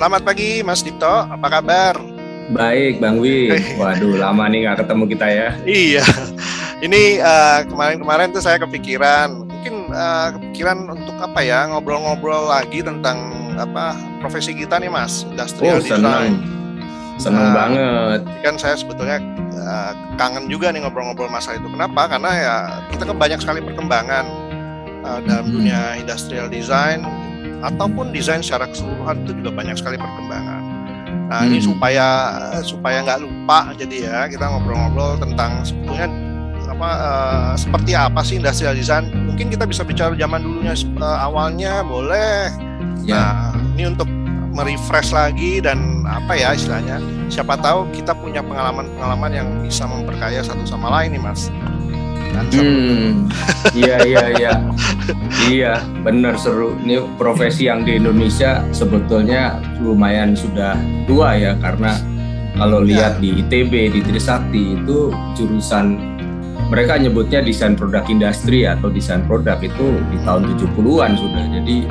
Selamat pagi Mas Dipto, apa kabar? Baik, Bang Wi. Waduh, lama nih nggak ketemu kita ya. Iya, ini kemarin-kemarin tuh saya kepikiran, mungkin kepikiran untuk apa ya, ngobrol-ngobrol lagi tentang profesi kita nih Mas, industrial design. Seneng banget. Kan saya sebetulnya kangen juga nih ngobrol-ngobrol masalah itu. Kenapa? Karena ya kita kan banyak sekali perkembangan dalam dunia industrial design ataupun desain secara keseluruhan itu juga banyak sekali perkembangan. Nah ini supaya nggak lupa, jadi ya kita ngobrol-ngobrol tentang sebetulnya seperti apa sih industrial design. Mungkin kita bisa bicara zaman dulunya awalnya boleh. Nah ini untuk merefresh lagi dan istilahnya. Siapa tahu kita punya pengalaman-pengalaman yang bisa memperkaya satu sama lain nih Mas. Iya, benar seru. Ini profesi yang di Indonesia sebetulnya lumayan sudah tua ya, karena kalau lihat di ITB, di Trisakti itu jurusan mereka nyebutnya desain produk industri atau desain produk itu di tahun 70-an sudah. Jadi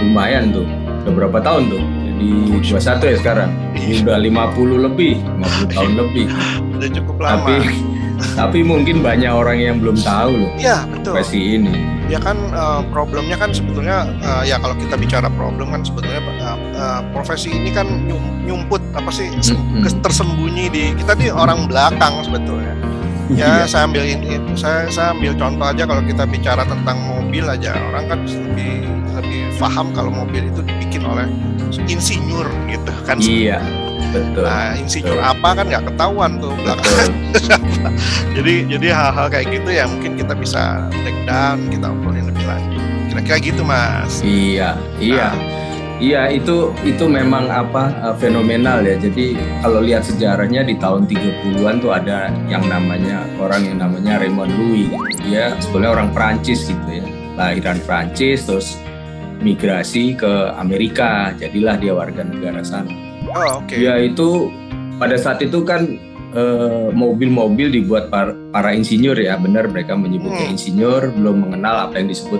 lumayan tuh. Udah berapa tahun tuh? Jadi 21 ya sekarang. Udah 50 tahun lebih. Udah cukup lama. Tapi mungkin banyak orang yang belum tahu loh. Iya, betul. Profesi ini. Ya kan problemnya kan sebetulnya ya kalau kita bicara problem kan sebetulnya profesi ini kan nyumput tersembunyi di kita nih orang belakang sebetulnya. Ya saya ambil contoh aja, kalau kita bicara tentang mobil aja, orang kan lebih paham kalau mobil itu dibikin oleh insinyur gitu kan. Iya. Betul. Nah, insinyur apa kan nggak ketahuan tuh belakang. jadi hal-hal kayak gitu ya mungkin kita bisa breakdown, kita obrolin lebih lanjut. Kira-kira gitu Mas. Iya. Iya, itu memang fenomenal ya. Jadi kalau lihat sejarahnya di tahun 30-an tuh ada orang yang namanya Raymond Loewy. Dia sebenarnya orang Prancis gitu ya. Lahiran Prancis terus migrasi ke Amerika, jadilah dia warga negara sana. Oh, oke. Ya itu pada saat itu kan mobil-mobil dibuat para insinyur ya, benar mereka menyebutnya insinyur, belum mengenal apa yang disebut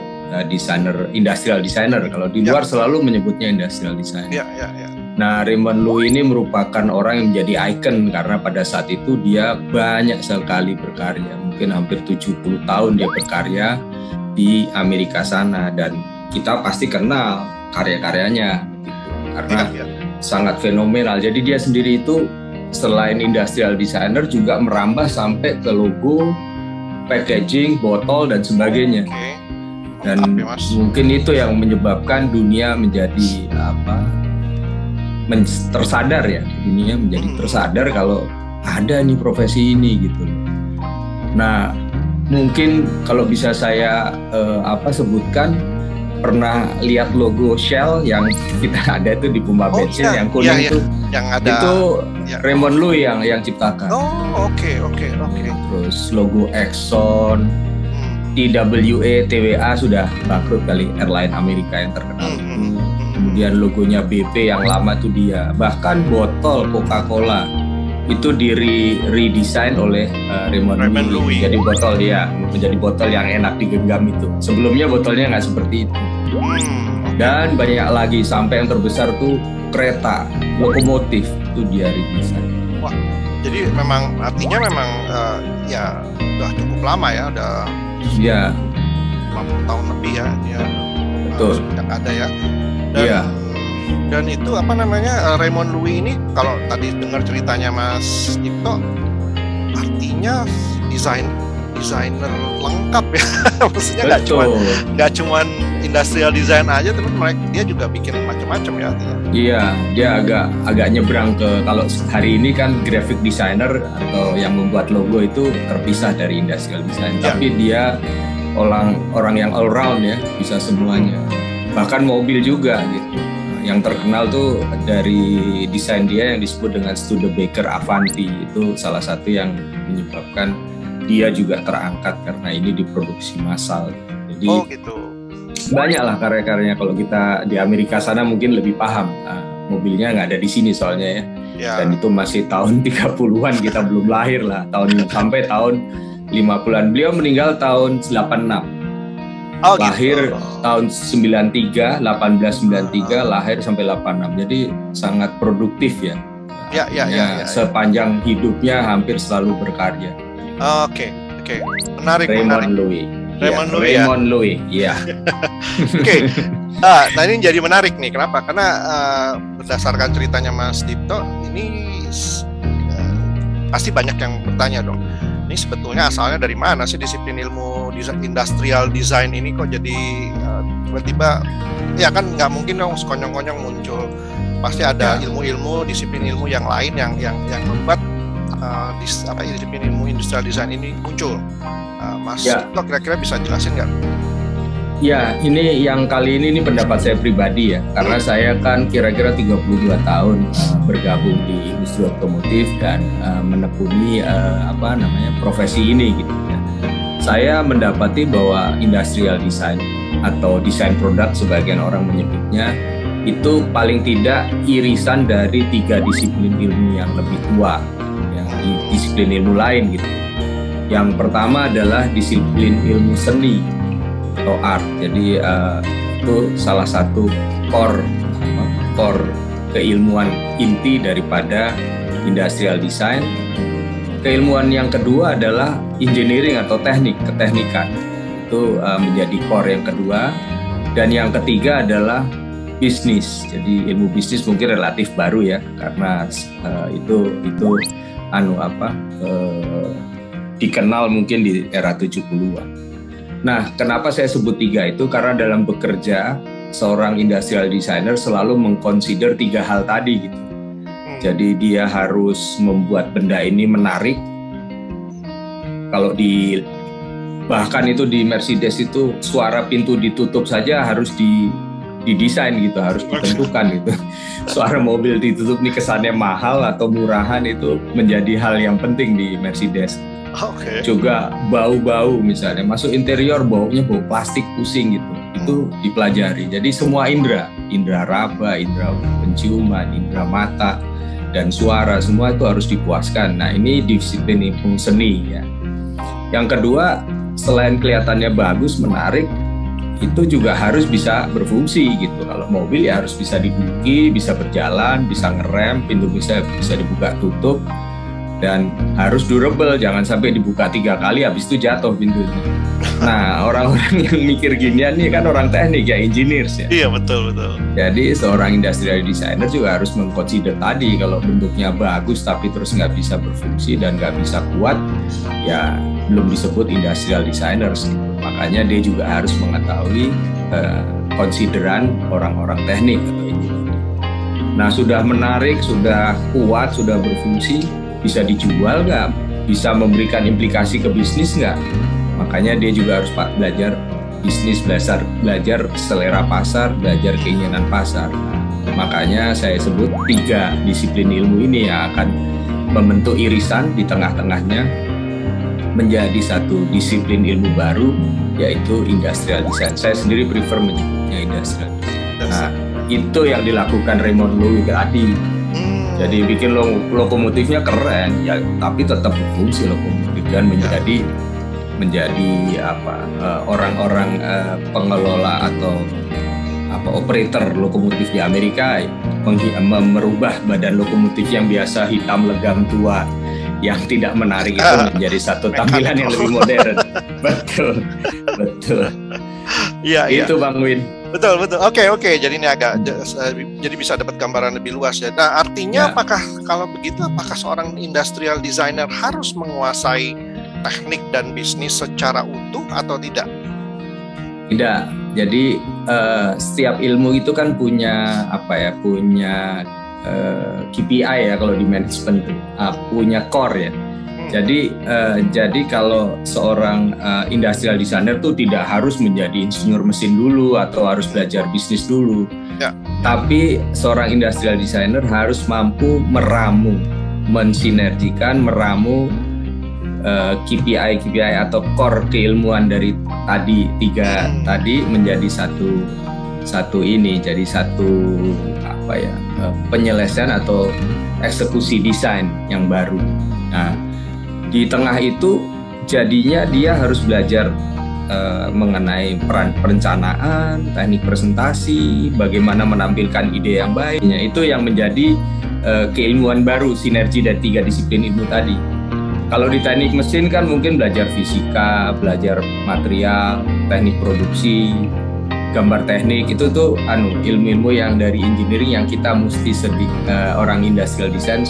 industrial designer. Kalau di luar selalu menyebutnya industrial designer. Nah, Raymond Loewy ini merupakan orang yang menjadi ikon karena pada saat itu dia banyak sekali berkarya, mungkin hampir 70 tahun dia berkarya di Amerika sana, dan kita pasti kenal karya-karyanya gitu, karena sangat fenomenal. Jadi dia sendiri itu selain industrial designer juga merambah sampai ke logo, packaging, botol dan sebagainya. Dan mungkin itu yang menyebabkan dunia menjadi tersadar ya. Dunia menjadi tersadar kalau ada nih profesi ini gitu. Nah, mungkin kalau bisa saya sebutkan, pernah lihat logo Shell yang kita ada itu di Pumba bensin yang kuning itu, yang ada itu Raymond Loewy yang ciptakan. Oke. Terus logo Exxon, TWA sudah bangkrut kali, airline Amerika yang terkenal. Kemudian logonya BP yang lama itu dia. Bahkan botol Coca-Cola itu redesign oleh Raymond Loewy. Jadi botol dia menjadi botol yang enak digenggam itu. Sebelumnya botolnya nggak seperti itu. Dan banyak lagi, sampai yang terbesar tuh kereta, lokomotif itu dia redesign. Wah, jadi memang artinya memang udah cukup lama ya, udah 50 tahun lebih ya. Betul. Yang ada ya. Dan itu Raymond Loewy ini, kalau tadi dengar ceritanya Mas Dipto, artinya desainer lengkap ya. Maksudnya nggak cuman industrial design aja, tapi dia juga bikin macam-macam ya artinya. Iya, dia agak nyebrang ke, kalau hari ini kan graphic designer atau yang membuat logo itu terpisah dari industrial design. Tapi dia orang yang all round ya, bisa semuanya. Bahkan mobil juga gitu. Yang terkenal tuh dari desain dia yang disebut dengan Studebaker Avanti, itu salah satu yang menyebabkan dia juga terangkat karena ini diproduksi massal. Jadi banyaklah karya-karyanya. Kalau kita di Amerika sana mungkin lebih paham. Mobilnya nggak ada di sini soalnya ya. Dan itu masih tahun 30-an, kita belum lahir lah, sampai tahun 50-an. Beliau meninggal tahun 86. Oh, lahir gitu. tahun 1893, lahir sampai 86. Jadi sangat produktif ya. Ya. Sepanjang hidupnya hampir selalu berkarya. Oke. Menarik. Raymond Loewy. Raymond Loewy, ya. Oke. Nah, ini jadi menarik nih. Kenapa? Karena berdasarkan ceritanya Mas Dipto, ini pasti banyak yang bertanya dong. Ini sebetulnya asalnya dari mana sih disiplin ilmu industrial design ini kok jadi tiba-tiba ya kan nggak mungkin dong sekonyong-konyong muncul. Pasti ada ilmu-ilmu, disiplin ilmu yang lain yang membuat disiplin ilmu industrial design ini muncul. Mas Dipto kira-kira bisa jelasin nggak? Ya, ini yang kali ini pendapat saya pribadi ya, karena saya kan kira-kira 32 tahun bergabung di industri otomotif dan menekuni profesi ini gitu ya. Saya mendapati bahwa industrial design atau desain produk sebagian orang menyebutnya itu paling tidak irisan dari 3 disiplin ilmu yang lebih tua, yang disiplin ilmu lain gitu. Yang pertama adalah disiplin ilmu seni atau art. Jadi itu salah satu core keilmuan inti daripada industrial design. Keilmuan yang kedua adalah engineering atau keteknikan. Itu menjadi core yang kedua. Dan yang ketiga adalah bisnis. Jadi ilmu bisnis mungkin relatif baru ya, karena itu dikenal mungkin di era 70-an. Nah, kenapa saya sebut 3 itu? Karena dalam bekerja, seorang industrial designer selalu mengconsider 3 hal tadi gitu. Jadi dia harus membuat benda ini menarik. Bahkan itu di Mercedes itu suara pintu ditutup saja harus didesain gitu, harus ditentukan gitu. Suara mobil ditutup nih kesannya mahal atau murahan itu menjadi hal yang penting di Mercedes. Okay. Juga bau-bau misalnya, masuk interior baunya bau plastik pusing gitu, itu dipelajari. Jadi semua indera raba, indera penciuman, indera mata, dan suara, semua itu harus dipuaskan. Nah ini disiplin ilmu seni ya. Yang kedua, selain kelihatannya bagus, menarik, itu juga harus bisa berfungsi gitu. Kalau mobil ya harus bisa diduduki, bisa berjalan, bisa ngerem, pintu bisa dibuka tutup, dan harus durable, jangan sampai dibuka 3 kali habis itu jatuh pintunya. Nah, orang-orang yang mikir ginian nih kan orang teknik ya, engineers ya. Iya, betul. Jadi seorang industrial designer juga harus mengconsider tadi, kalau bentuknya bagus tapi terus nggak bisa berfungsi dan nggak bisa kuat, ya belum disebut industrial designers gitu. Makanya dia juga harus mengetahui konsideran orang-orang teknik atau engineer. Nah, sudah menarik, sudah kuat, sudah berfungsi, bisa dijual nggak? Bisa memberikan implikasi ke bisnis nggak? Makanya dia juga harus belajar bisnis, belajar selera pasar, belajar keinginan pasar. Makanya saya sebut 3 disiplin ilmu ini yang akan membentuk irisan di tengah-tengahnya menjadi satu disiplin ilmu baru, yaitu industrial design. Saya sendiri prefer menyebutnya industrial design. Nah, itu yang dilakukan Raymond Loewy tadi. Jadi bikin lokomotifnya keren ya, tapi tetap berfungsi lokomotif dan menjadi orang-orang pengelola atau operator lokomotif di Amerika merubah badan lokomotif yang biasa hitam legam tua yang tidak menarik itu menjadi satu tampilan yang lebih modern. Betul. Iya. Itu Bang Win. Betul. Oke. Jadi ini jadi bisa dapat gambaran lebih luas ya. Nah, artinya apakah kalau begitu apakah seorang industrial designer harus menguasai teknik dan bisnis secara utuh atau tidak? Tidak. Jadi setiap ilmu itu kan punya KPI ya kalau di manajemen itu, punya core ya. Jadi kalau seorang industrial designer tuh tidak harus menjadi insinyur mesin dulu atau harus belajar bisnis dulu. Ya. Tapi seorang industrial designer harus mampu mensinergikan KPI atau core keilmuan dari tiga tadi menjadi satu penyelesaian atau eksekusi desain yang baru. Nah, di tengah itu jadinya dia harus belajar mengenai perencanaan, teknik presentasi, bagaimana menampilkan ide yang baiknya. Itu yang menjadi keilmuan baru, sinergi dari 3 disiplin ilmu tadi. Kalau di teknik mesin kan mungkin belajar fisika, belajar material, teknik produksi, gambar teknik, itu tuh ilmu-ilmu yang dari engineering yang kita mesti orang industrial design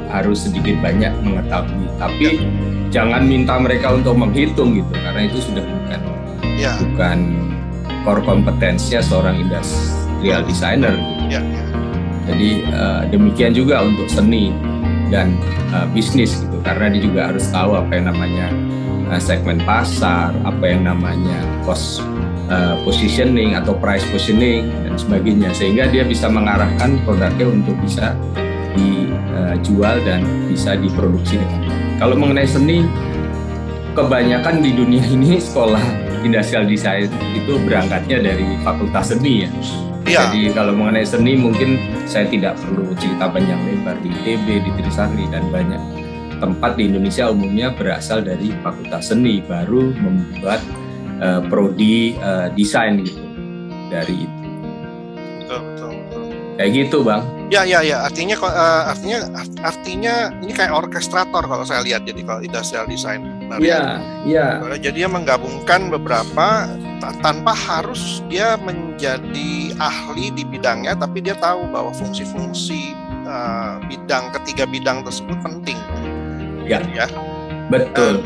harus sedikit banyak mengetahui. Tapi jangan minta mereka untuk menghitung gitu, karena itu sudah bukan core kompetensinya seorang industrial designer gitu. Jadi demikian juga untuk seni dan bisnis gitu, karena dia juga harus tahu apa yang namanya segmen pasar, apa yang namanya cost positioning atau price positioning dan sebagainya, sehingga dia bisa mengarahkan produknya untuk bisa dijual dan bisa diproduksi dengan baik. Kalau mengenai seni, kebanyakan di dunia ini sekolah industrial design itu berangkatnya dari fakultas seni ya. Jadi kalau mengenai seni mungkin saya tidak perlu cerita panjang lebar, di ITB, di Trisakti, dan banyak tempat di Indonesia umumnya berasal dari fakultas seni, baru membuat prodi desain gitu dari itu. Betul. Kayak gitu, Bang. Ya. Artinya ini kayak orkestrator kalau saya lihat. Jadi kalau industrial design. Iya. Jadi dia menggabungkan beberapa tanpa harus dia menjadi ahli di bidangnya, tapi dia tahu bahwa fungsi-fungsi ketiga bidang tersebut penting. Ya. Betul.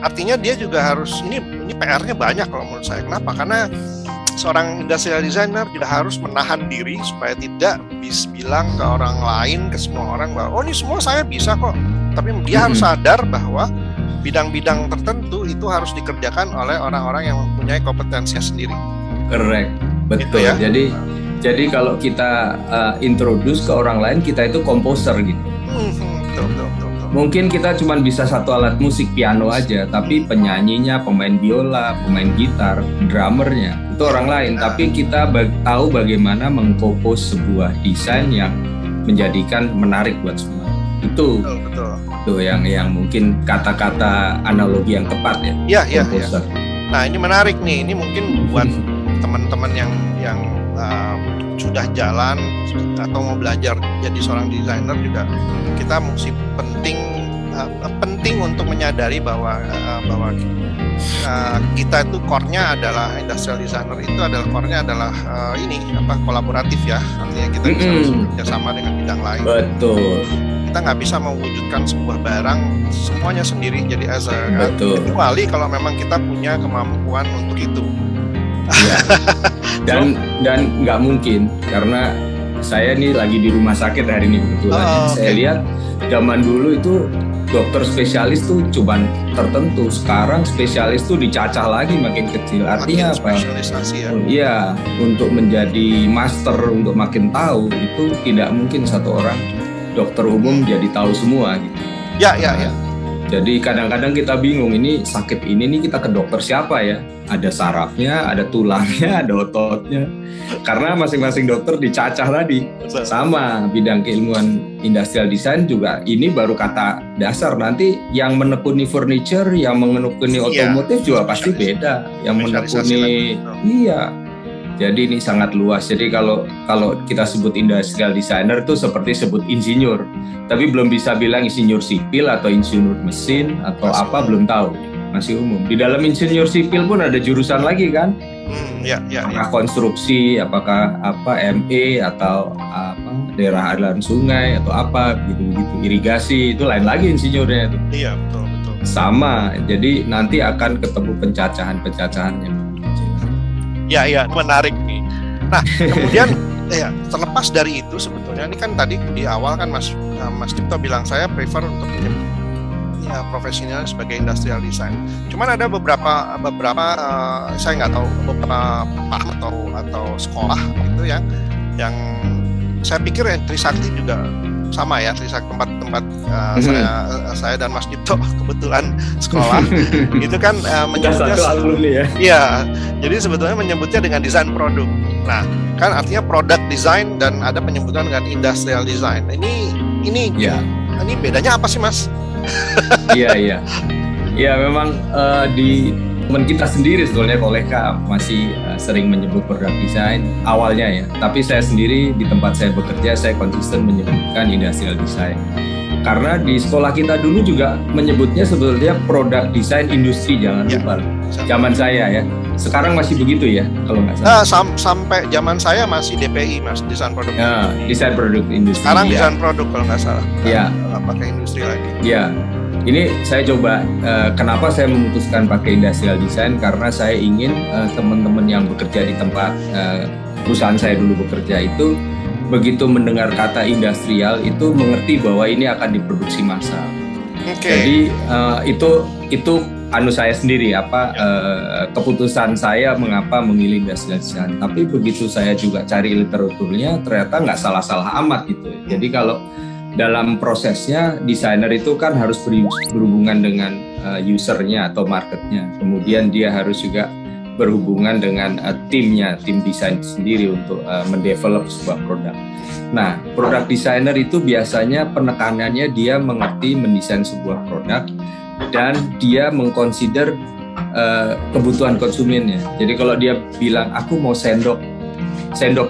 Artinya dia juga harus, ini PR-nya banyak kalau menurut saya. Kenapa? Karena seorang industrial designer juga harus menahan diri supaya tidak bilang ke orang lain, ke semua orang bahwa ini semua saya bisa kok. Tapi dia harus sadar bahwa bidang-bidang tertentu itu harus dikerjakan oleh orang-orang yang mempunyai kompetensinya sendiri. Correct, betul. Gitu ya? Jadi kalau kita introduce ke orang lain, kita itu komposer gitu. Betul. Mungkin kita cuma bisa satu alat musik, piano aja, tapi penyanyinya, pemain biola, pemain gitar, drummernya itu orang lain. Tapi kita tahu bagaimana mengkompos sebuah desain yang menjadikan menarik buat semua. Itu betul. Yang mungkin kata-kata analogi yang tepat ya. Iya. Nah, ini menarik nih. Ini mungkin buat teman-teman yang sudah jalan atau mau belajar jadi seorang desainer juga, kita mesti penting untuk menyadari bahwa kita itu core-nya adalah industrial designer, itu adalah core-nya adalah kolaboratif ya. Artinya kita bisa bekerja sama dengan bidang lain. Betul. Kita nggak bisa mewujudkan sebuah barang semuanya sendiri, jadi kecuali kalau memang kita punya kemampuan untuk itu. Ya. Dan nggak mungkin, karena saya nih lagi di rumah sakit hari ini kebetulan. Saya lihat zaman dulu itu dokter spesialis tuh cuman tertentu, sekarang spesialis tuh dicacah lagi makin kecil. Artinya apa? Iya, untuk menjadi master, untuk makin tahu itu tidak mungkin satu orang dokter umum jadi tahu semua gitu. Ya. Jadi kadang-kadang kita bingung, ini sakit ini nih kita ke dokter siapa ya? Ada sarafnya, ada tulangnya, ada ototnya. Karena masing-masing dokter dicacah tadi. Sama bidang keilmuan industrial design juga, ini baru kata dasar. Nanti yang menekuni furniture, yang menekuni otomotif juga pasti beda. Yang menekuni, Jadi ini sangat luas. Jadi kalau kita sebut industrial designer itu seperti sebut insinyur, tapi belum bisa bilang insinyur sipil atau insinyur mesin atau apa, belum tahu, masih umum. Di dalam insinyur sipil pun ada jurusan lagi kan? Apakah konstruksi, apakah ME atau daerah aliran sungai atau apa gitu, irigasi, itu lain lagi insinyurnya itu. Iya, betul. Sama. Jadi nanti akan ketemu pencacahan yang Ya, menarik nih. Nah, kemudian terlepas dari itu, sebetulnya ini kan tadi di awal kan Mas Dipto bilang saya prefer untuk menyebut profesinya sebagai industrial design. Cuman ada beberapa saya nggak tahu, beberapa pakar atau sekolah gitu yang saya pikir Trisakti juga sama ya, Trisakti tempat saya dan Mas Dipto kebetulan sekolah itu kan menyebutnya satu alumni ya. Iya, jadi sebetulnya menyebutnya dengan desain produk. Nah, kan artinya product design dan ada penyebutan dengan industrial design. Ini bedanya apa sih, Mas? Iya. Ya memang teman kita sendiri sebetulnya kolega masih sering menyebut product design awalnya ya. Tapi saya sendiri di tempat saya bekerja, saya konsisten menyebutkan industrial design. Karena di sekolah kita dulu juga menyebutnya sebetulnya product design industri, jangan lupa. Zaman saya ya. Sekarang masih begitu ya, kalau nggak salah. Sampai zaman saya masih DPI, Mas, desain produk. Desain produk industri. Sekarang desain produk kalau nggak salah. Iya. Pakai industri lagi. Iya. Ini saya coba, kenapa saya memutuskan pakai industrial design, karena saya ingin teman-teman yang bekerja di tempat perusahaan saya dulu bekerja itu, begitu mendengar kata industrial itu mengerti bahwa ini akan diproduksi massal. Jadi itu saya sendiri keputusan saya mengapa memilih industrial design. Tapi begitu saya juga cari literaturnya, ternyata nggak salah-salah amat gitu. Jadi kalau dalam prosesnya desainer itu kan harus berhubungan dengan usernya atau marketnya. Kemudian dia harus juga berhubungan dengan tim desain sendiri untuk mendevelop sebuah produk. Nah, produk designer itu biasanya penekanannya dia mengerti mendesain sebuah produk dan dia mengconsider kebutuhan konsumennya. Jadi kalau dia bilang aku mau sendok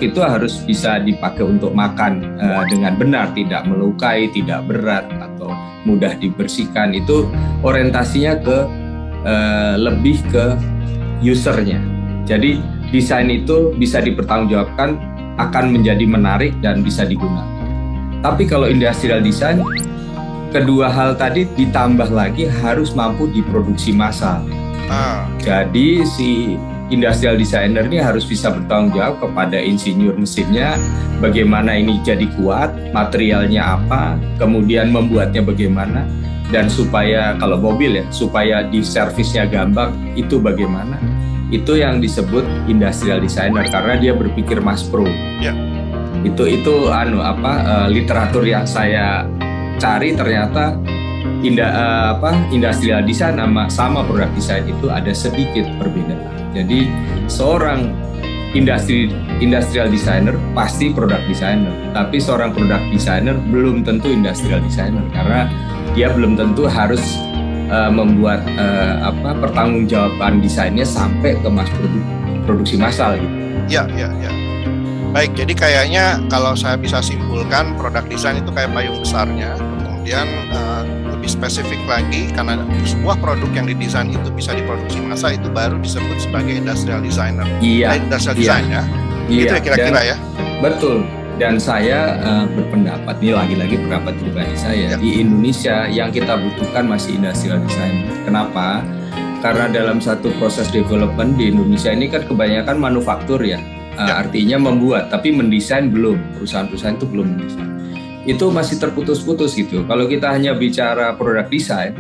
itu harus bisa dipakai untuk makan dengan benar, tidak melukai, tidak berat atau mudah dibersihkan. Itu orientasinya lebih ke usernya. Jadi desain itu bisa dipertanggungjawabkan, akan menjadi menarik dan bisa digunakan. Tapi kalau industrial design, kedua hal tadi ditambah lagi harus mampu diproduksi massal. Jadi si industrial designer ini harus bisa bertanggung jawab kepada insinyur mesinnya, bagaimana ini jadi kuat, materialnya apa, kemudian membuatnya bagaimana, dan supaya kalau mobil ya, supaya di servisnya gampang, itu bagaimana. Itu yang disebut industrial designer karena dia berpikir mass pro. Ya. Itu literatur yang saya cari ternyata industrial design sama product design itu ada sedikit perbedaan. Jadi seorang industrial designer pasti product designer, tapi seorang product designer belum tentu industrial designer karena dia belum tentu harus membuat pertanggungjawaban desainnya sampai ke produksi massal gitu. Ya. Baik, jadi kayaknya kalau saya bisa simpulkan produk desain itu kayak payung besarnya, kemudian lebih spesifik lagi karena sebuah produk yang didesain itu bisa diproduksi massal itu baru disebut sebagai industrial designer. Iya. Industrial design ya. Itu ya kira-kira ya. Betul. Dan saya berpendapat, ini lagi-lagi pendapat pribadi saya, di Indonesia yang kita butuhkan masih industrial design. Kenapa? Karena dalam satu proses development di Indonesia ini kan kebanyakan manufaktur ya. Artinya membuat, tapi mendesain belum. Perusahaan-perusahaan itu belum mendesain. Itu masih terputus-putus gitu. Kalau kita hanya bicara product design,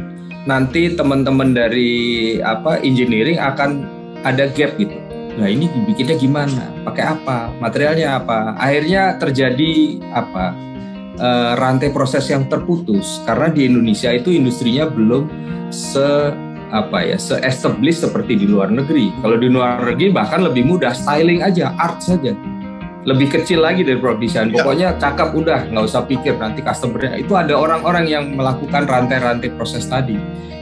nanti teman-teman dari engineering akan ada gap gitu. Nah ini dibikinnya gimana? Pakai apa? Materialnya apa? Akhirnya terjadi rantai proses yang terputus karena di Indonesia itu industrinya belum se-established seperti di luar negeri. Kalau di luar negeri bahkan lebih mudah, styling aja, art saja. Lebih kecil lagi dari product design. Pokoknya cakep udah, nggak usah pikir nanti customer-nya. Itu ada orang-orang yang melakukan rantai-rantai proses tadi.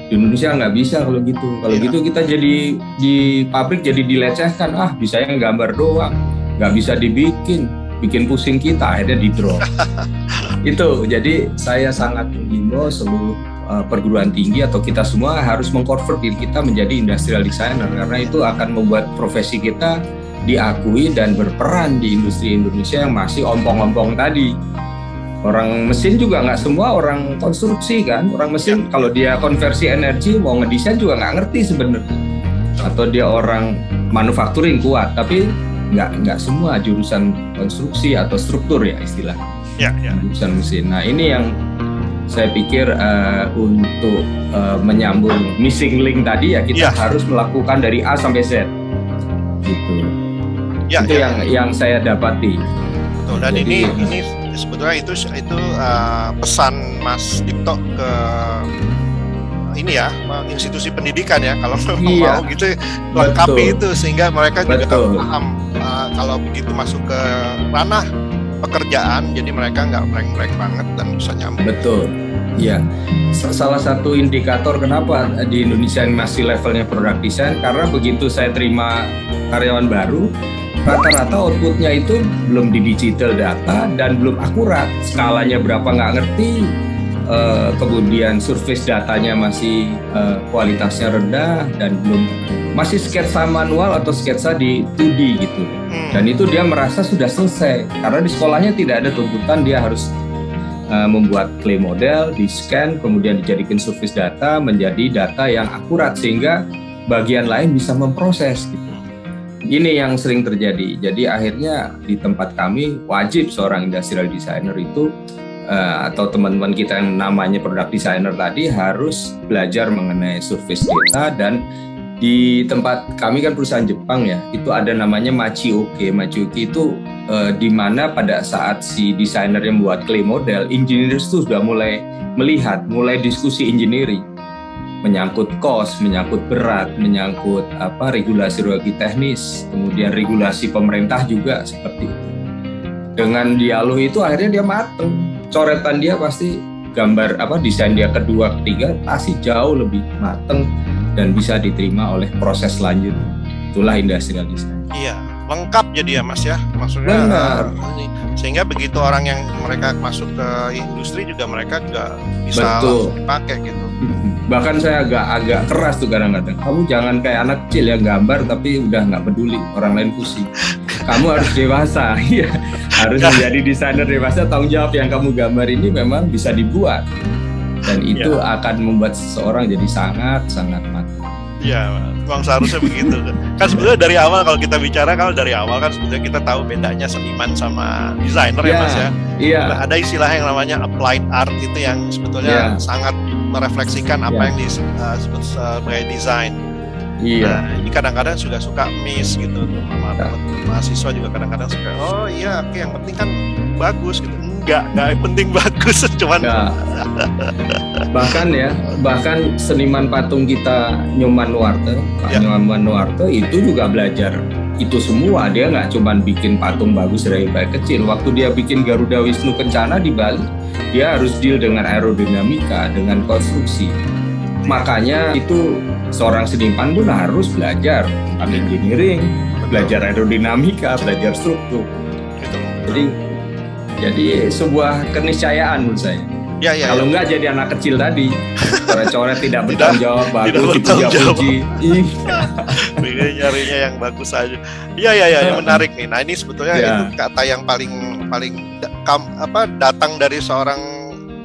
Di Indonesia nggak bisa kalau gitu. Kalau gitu kita jadi di pabrik jadi dilecehkan. Bisa yang gambar doang, nggak bisa bikin pusing kita, akhirnya di drop. Itu jadi saya sangat menghimbau seluruh perguruan tinggi atau kita semua harus mengconvert diri kita menjadi industrial designer karena itu akan membuat profesi kita diakui dan berperan di industri Indonesia yang masih ompong-ompong tadi. Orang mesin juga nggak semua orang konstruksi kan. Orang mesin kalau dia konversi energi mau ngedesain juga nggak ngerti sebenarnya. Atau dia orang manufacturing kuat, tapi nggak semua jurusan konstruksi atau struktur ya istilah. Jurusan mesin. Nah ini yang saya pikir untuk menyambung missing link tadi ya kita harus melakukan dari A sampai Z. Gitu. Itu yang saya dapati. Betul. Dan jadi, ini sebetulnya itu pesan Mas Dipto ke institusi pendidikan ya kalau mau gitu lengkapi itu sehingga mereka juga paham kalau begitu masuk ke ranah pekerjaan, jadi mereka nggak blank-blank banget dan bisa nyambung. Betul, ya. Salah satu indikator kenapa di Indonesia masih levelnya product design, karena begitu saya terima karyawan baru, rata-rata outputnya itu belum di digital data dan belum akurat, skalanya berapa nggak ngerti, kemudian surface datanya masih kualitasnya rendah dan masih sketsa manual atau sketsa di 2D gitu. Dan itu dia merasa sudah selesai karena di sekolahnya tidak ada tuntutan dia harus membuat clay model, di scan, kemudian dijadikan surface data menjadi data yang akurat sehingga bagian lain bisa memproses gitu. Ini yang sering terjadi. Jadi akhirnya di tempat kami wajib seorang industrial designer itu atau teman-teman kita yang namanya product designer tadi harus belajar mengenai surface data. Dan di tempat kami kan perusahaan Jepang ya, itu ada namanya Machi-Oke. Machi-Oke itu di mana pada saat si desainer yang buat clay model, engineer itu sudah mulai melihat, mulai diskusi engineering, menyangkut cost, menyangkut berat, menyangkut regulasi teknis, kemudian regulasi pemerintah juga seperti itu. Dengan dialog itu akhirnya dia mateng, coretan dia pasti gambar desain dia kedua, ketiga pasti jauh lebih mateng dan bisa diterima oleh proses selanjutnya. Itulah industrial design. Iya, lengkap jadi ya Mas ya, maksudnya sehingga begitu orang yang mereka masuk ke industri juga mereka juga bisa pakai gitu. Bahkan saya agak keras tuh kadang-kadang. Kamu jangan kayak anak kecil yang gambar tapi udah nggak peduli orang lain pusing. Kamu harus dewasa, ya harus menjadi desainer dewasa. Tanggung jawab yang kamu gambar ini memang bisa dibuat dan itu akan membuat seseorang jadi sangat matang. Iya, memang seharusnya begitu kan sebetulnya dari awal kalau kita bicara, kalau dari awal kan sebetulnya kita tahu bedanya seniman sama desainer ya Mas ya. Iya. Ada istilah yang namanya applied art itu yang sebetulnya sangat merefleksikan apa yang disebut sebagai desain. Iya. Nah, ini kadang-kadang juga suka miss gitu, mahasiswa juga kadang-kadang suka oke yang penting kan bagus gitu. Enggak yang penting bagus, cuman bahkan seniman patung kita Nyoman Nuarte, Nyoman Nuarte itu juga belajar itu semua. Dia nggak cuma bikin patung bagus dari bayi kecil. Waktu dia bikin Garuda Wisnu Kencana di Bali, dia harus deal dengan aerodinamika, dengan konstruksi. Makanya itu seorang seniman pun harus belajar engineering, belajar aerodinamika, belajar struktur. Jadi sebuah keniscayaan menurut saya. Kalau enggak jadi anak kecil tadi, coret-coret tidak bertanggung jawab, bagus dipuji-puji. Nyarinya yang bagus aja. Iya, menarik nih. Nah ini sebetulnya itu kata yang paling datang dari seorang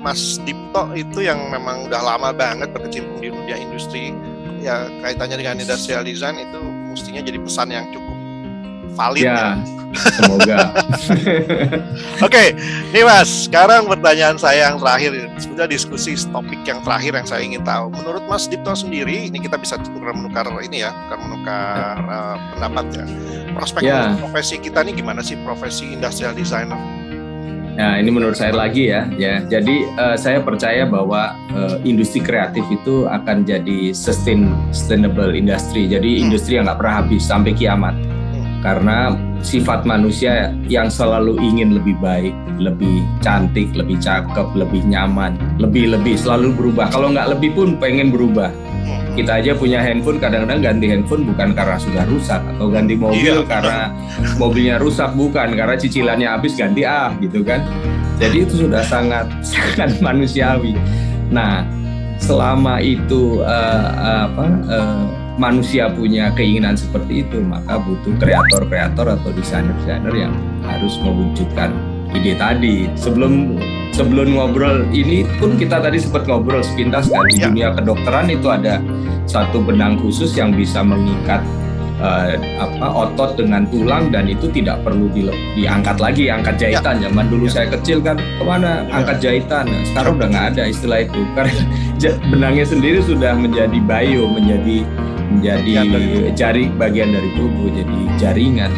Mas Dipto itu yang memang udah lama banget berkecimpung di dunia industri. Ya kaitannya dengan industrial design itu mestinya jadi pesan yang cukup valid ya. Semoga. Oke, nih Mas, sekarang pertanyaan saya yang terakhir, sebetulnya diskusi topik yang terakhir yang saya ingin tahu. Menurut Mas Dipto sendiri, ini kita bisa menukar pendapat ya. Prospek profesi kita nih gimana sih, profesi industrial designer? Nah, ini menurut saya lagi ya. Jadi saya percaya bahwa industri kreatif itu akan jadi sustainable industry. Jadi industri yang nggak pernah habis sampai kiamat. Karena sifat manusia yang selalu ingin lebih baik, lebih cantik, lebih cakep, lebih nyaman, lebih selalu berubah. Kalau nggak lebih pun pengen berubah. Kita aja punya handphone, kadang-kadang ganti handphone bukan karena sudah rusak, atau ganti mobil karena mobilnya rusak, bukan karena cicilannya habis ganti gitu kan. Jadi itu sudah sangat manusiawi. Nah, selama itu manusia punya keinginan seperti itu, maka butuh kreator-kreator atau desainer-desainer yang harus mewujudkan ide tadi. Sebelum ngobrol ini pun kita tadi sempat ngobrol sepintas kan, di dunia kedokteran itu ada satu benang khusus yang bisa mengikat otot dengan tulang dan itu tidak perlu diangkat lagi, angkat jahitan. Zaman dulu saya kecil kan kemana angkat jahitan, nah, sekarang udah nggak ada istilah itu karena benangnya sendiri sudah menjadi menjadi jari bagian dari tubuh, jadi jaringan.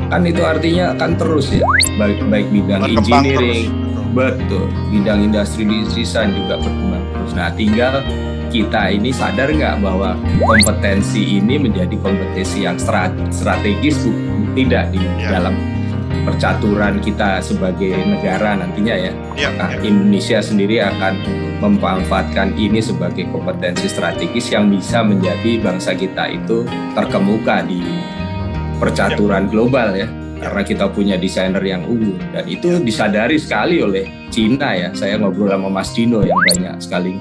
Kan itu artinya kan terus ya, baik bidang engineering, betul, bidang industri desain juga berkembang terus. Nah, tinggal kita ini sadar nggak bahwa kompetensi ini menjadi kompetensi yang strategis, tidak di dalam percaturan kita sebagai negara nantinya ya. Nah, Indonesia sendiri akan memanfaatkan ini sebagai kompetensi strategis yang bisa menjadi bangsa kita itu terkemuka di percaturan global ya. Karena kita punya desainer yang unggul dan itu disadari sekali oleh Cina ya. Saya ngobrol sama Mas Dino yang banyak sekali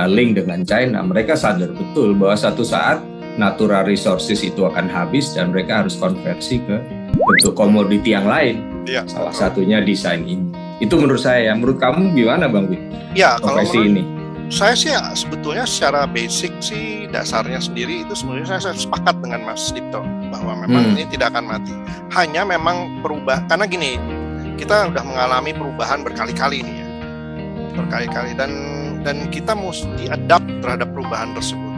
link dengan China. Mereka sadar betul bahwa satu saat natural resources itu akan habis dan mereka harus konversi ke bentuk komoditi yang lain. Salah satunya desain ini. Itu menurut saya. Menurut kamu gimana Bang Wid? Ya, profesi kalau ini. Saya sih sebetulnya secara basic sih dasarnya sendiri itu sebenarnya saya sepakat dengan Mas Dipto bahwa memang ini tidak akan mati. Hanya memang karena gini, kita udah mengalami perubahan berkali-kali nih ya, berkali-kali dan kita mesti adapt terhadap perubahan tersebut.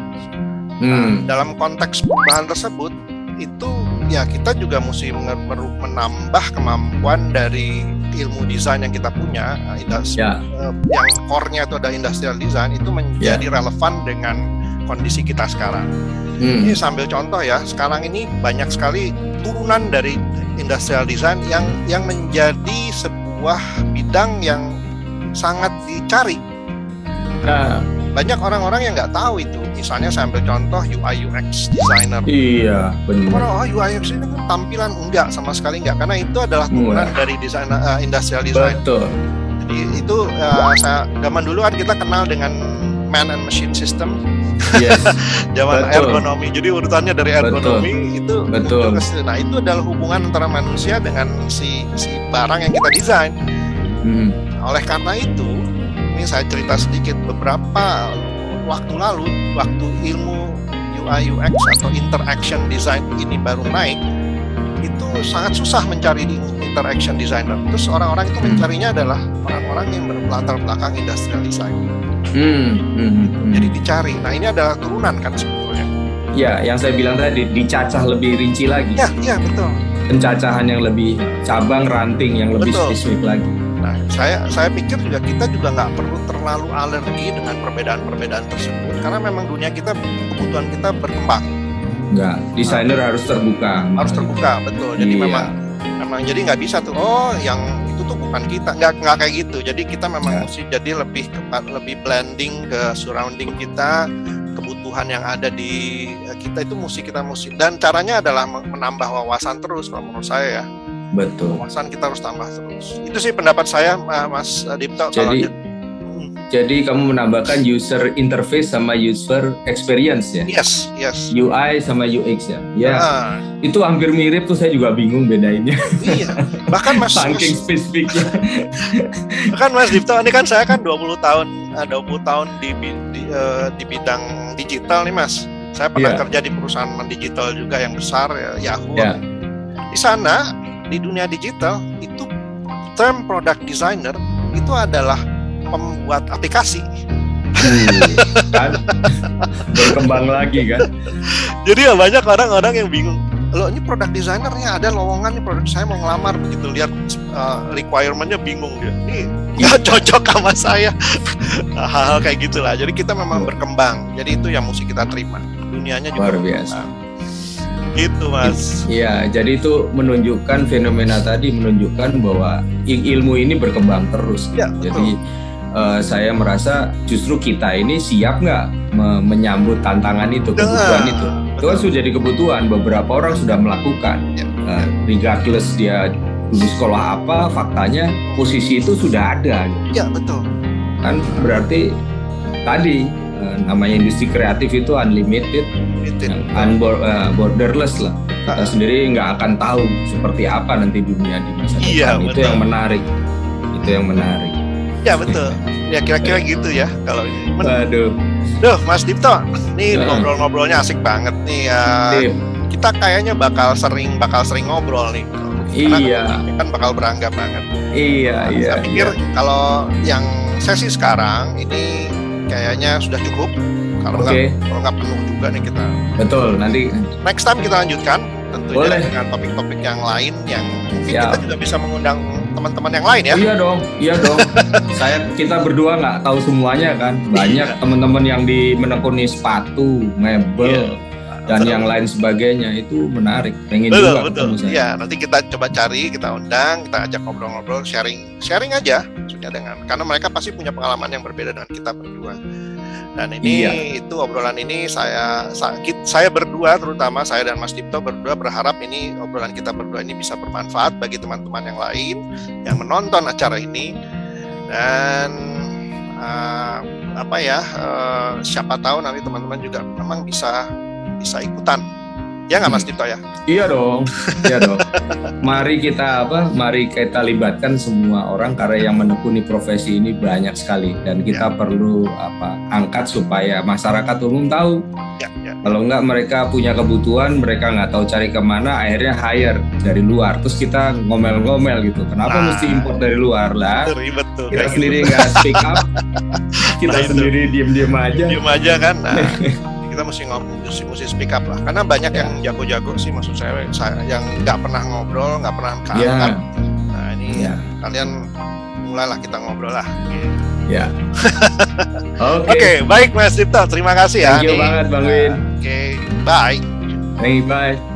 Nah, dalam konteks perubahan tersebut itu ya kita juga mesti menambah kemampuan dari ilmu desain yang kita punya, yang core-nya itu ada industrial design itu menjadi relevan dengan kondisi kita sekarang. Ini sambil contoh ya, sekarang ini banyak sekali turunan dari industrial design yang menjadi sebuah bidang yang sangat dicari. Banyak orang-orang yang nggak tahu itu. Misalnya saya ambil contoh UI UX designer. Iya, benar. UI UX ini kan tampilan enggak, sama sekali enggak, karena itu adalah turunan dari desain industrial design. Betul. Jadi itu saya zaman dulu kan kita kenal dengan man and machine system. Yes. Zaman ergonomi. Jadi urutannya dari ergonomi itu. Betul. Nah, itu adalah hubungan antara manusia dengan si barang yang kita desain. Oleh karena itu, ini saya cerita sedikit, beberapa waktu lalu, waktu ilmu UI UX atau interaction design ini baru naik, itu sangat susah mencari interaction designer. Terus orang-orang itu mencarinya adalah orang-orang yang berlatar belakang industrial design. Jadi dicari. Nah, ini adalah turunan kan sebetulnya. Ya, yang saya bilang tadi dicacah lebih rinci lagi. Ya, betul. Pencacahan yang lebih cabang ranting yang lebih spesifik lagi. Nah, saya pikir juga kita juga nggak perlu terlalu alergi dengan perbedaan-perbedaan tersebut karena memang dunia kita, kebutuhan kita berkembang. Enggak, desainer harus terbuka. Harus terbuka, betul. Jadi memang jadi nggak bisa tuh, yang itu tuh bukan kita, nggak kayak gitu. Jadi kita memang mesti jadi lebih blending ke surrounding kita, kebutuhan yang ada di kita itu kita mesti, dan caranya adalah menambah wawasan terus kalau menurut saya ya. Betul. Wawasan kita harus tambah terus. Itu sih pendapat saya, Mas Dipto. Jadi kamu menambahkan user interface sama user experience ya? Yes. UI sama UX ya? Ya. Itu hampir mirip tuh, saya juga bingung bedainnya. Iya. Bahkan Mas saking spesifiknya. Bahkan Mas Dipto, ini kan saya kan 20 tahun di bidang digital nih Mas. Saya pernah kerja di perusahaan digital juga yang besar ya, Yahoo. Di sana, di dunia digital itu term product designer itu adalah pembuat aplikasi. Kan? Berkembang lagi kan. Jadi ya banyak orang-orang yang bingung. Loh, ini product designernya ada lowongan nih, produk saya mau ngelamar, begitu lihat requirement-nya bingung dia. Ini nggak cocok sama saya. Hal-hal kayak gitulah. Jadi kita memang berkembang. Jadi itu yang mesti kita terima. Dunianya juga luar biasa. Gitu Mas. Ya, jadi itu menunjukkan fenomena tadi, menunjukkan bahwa ilmu ini berkembang terus. Ya, jadi saya merasa justru kita ini siap nggak menyambut tantangan itu, kebutuhan itu. Itu kan sudah jadi kebutuhan, beberapa orang sudah melakukan. Regardless dia dulu sekolah apa, faktanya posisi itu sudah ada. Ya, betul. Kan berarti tadi namanya industri kreatif itu unlimited, borderless lah. Kita sendiri nggak akan tahu seperti apa nanti dunia di masa depan. Itu yang menarik. Ya betul. Ya kira-kira gitu ya kalau ini. Aduh, Mas Dipto, nih ngobrol-ngobrolnya asik banget nih. Kita kayaknya bakal sering ngobrol nih. Karena kan bakal beranggap banget. Iya. Saya pikir kalau yang sesi sekarang ini kayaknya sudah cukup. Kalau nggak penuh juga nih kita. Betul, nanti next time kita lanjutkan tentunya dengan topik-topik yang lain yang mungkin kita juga bisa mengundang teman-teman yang lain ya. Iya dong. Kita berdua nggak tahu semuanya kan. Banyak teman-teman yang menekuni sepatu, mebel, dan yang lain sebagainya. Itu menarik, pengen Betul, juga betul. ketemu saya. Iya, nanti kita coba cari, kita undang, kita ajak ngobrol-ngobrol, sharing aja, maksudnya karena mereka pasti punya pengalaman yang berbeda dengan kita berdua. Dan ini itu obrolan ini saya berdua, terutama saya dan Mas Dipto berdua berharap ini obrolan kita berdua ini bisa bermanfaat bagi teman-teman yang lain yang menonton acara ini. Dan siapa tahu nanti teman-teman juga memang bisa ikutan. Ya nggak Mas Dipto ya? Iya dong. Mari kita libatkan semua orang, karena yang menekuni profesi ini banyak sekali, dan kita perlu angkat supaya masyarakat umum tahu. Kalau nggak, mereka punya kebutuhan, mereka nggak tahu cari kemana, akhirnya hire dari luar. Terus kita ngomel-ngomel gitu. Kenapa mesti import dari luar lah? Ribet tuh. Kita sendiri nggak speak up, kita sendiri diem-diem aja. Diem aja kan. Kita mesti speak up lah, karena banyak yang jago-jago sih, maksud saya yang nggak pernah ngobrol, nggak pernah keangkat. Nah ini kalian mulailah kita ngobrol lah. Oke, baik Mas Dipto, terima kasih ya. Thank you banget Bang Win. Bye. Bye.